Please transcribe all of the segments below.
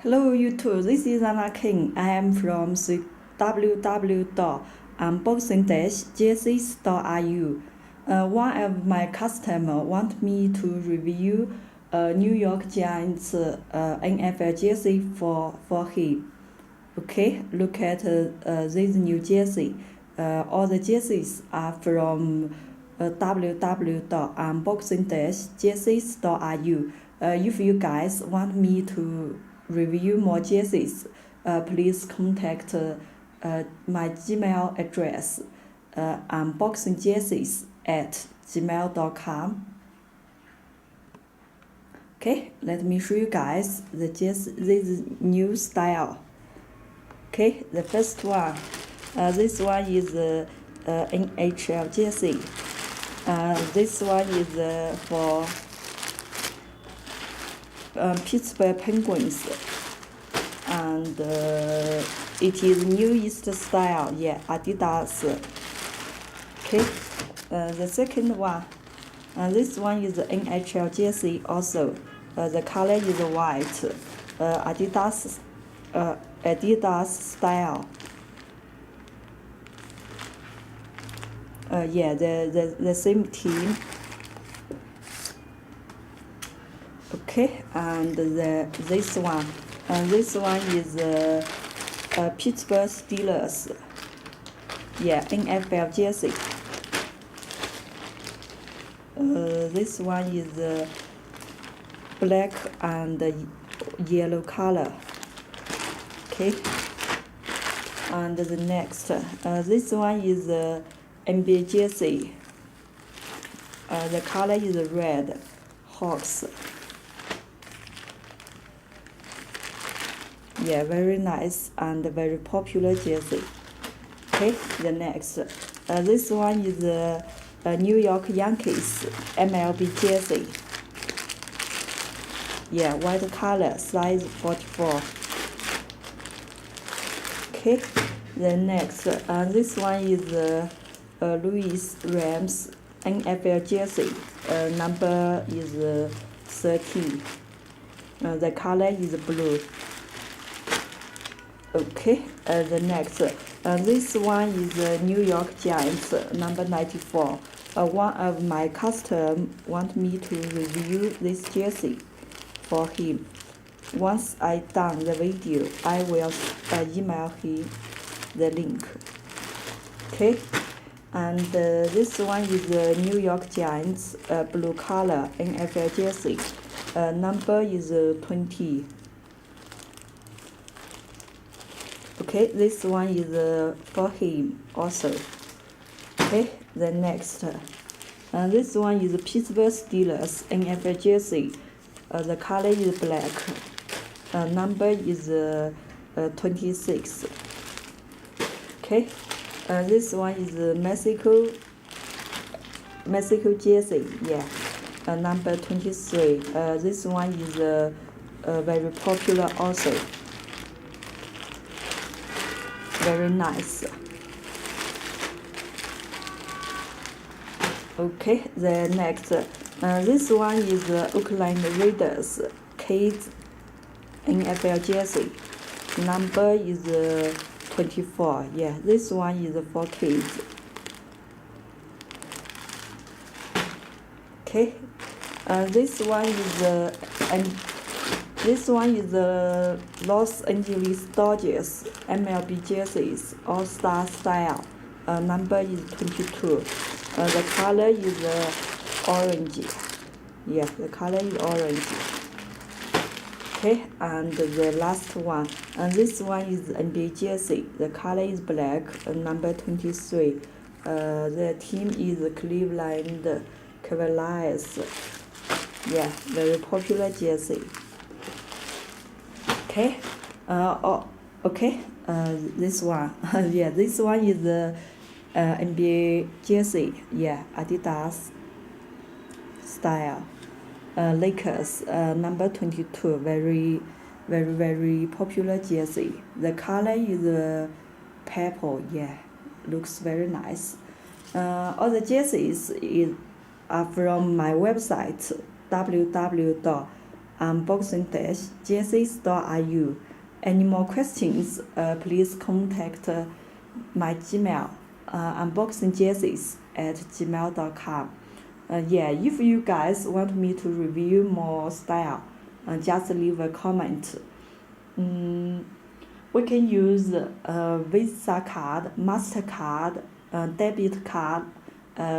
Hello YouTube, this is Anna King. I am from www.unboxing-jerseys.ru. One of my customers want me to review New York Giants NFL jersey for him. Okay, look at this new jersey. All the jerseys are from www.unboxing-jerseys.ru. If you guys want me to review more jerseys, please contact my Gmail address, unboxingjerseys@gmail.com. Okay, let me show you guys this new style. Okay, the first one, this one is NHL jersey. This one is for Pittsburgh Penguins, and it is New East style, yeah, Adidas. Okay, the second one, this one is the NHL jersey also. The color is white, Adidas style. Yeah, the same team. Okay, and this one is Pittsburgh Steelers. Yeah, NFL jersey. This one is black and yellow color. Okay, and the next, this one is NBA jersey. The color is red, Hawks. Yeah, very nice and very popular jersey. Okay, the next, this one is New York Yankees MLB jersey. Yeah, white color, size 44. Okay, the next, this one is Louis Rams NFL jersey. Number is 13. The color is blue. Okay, the next, this one is New York Giants, number 94. One of my customers want me to review this jersey for him. Once I done the video, I will email him the link. Okay, and this one is the New York Giants blue color NFL jersey. Number is 20. Okay, this one is for him also. Okay, the next, this one is Pittsburgh Steelers NFL jersey. The color is black. Number is 26. Okay, this one is Mexico jersey. Yeah, number 23. This one is very popular also. Very nice. Okay, the next, this one is Oakland Raiders Kids NFL jersey. Number is 24. Yeah, this one is for kids. Okay, this one is the Los Angeles Dodgers MLB jerseys, All-Star style. Number is 22. The color is orange. Yeah, the color is orange. Okay, and the last one, this one is NBA jersey. The color is black. Number 23. The team is Cleveland Cavaliers. Yeah, very popular jersey. Okay, okay, this one, yeah, this one is the NBA jersey, yeah, Adidas style, Lakers, number 22, very popular jersey. The color is purple, yeah, looks very nice. All the jerseys are from my website, www. unboxing-jerseys.ru. Any more questions, please contact my Gmail, unboxingjerseys@gmail.com. Yeah, if you guys want me to review more style, just leave a comment. We can use Visa card, MasterCard, debit card,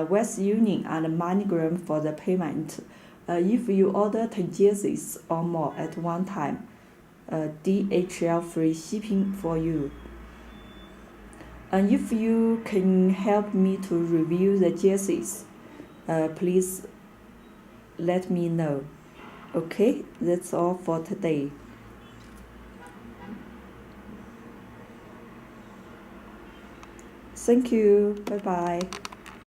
West Union, and MoneyGram for the payment. If you order 10 jerseys or more at one time, DHL free shipping for you. And if you can help me to review the jerseys, please let me know. Okay, that's all for today. Thank you. Bye bye.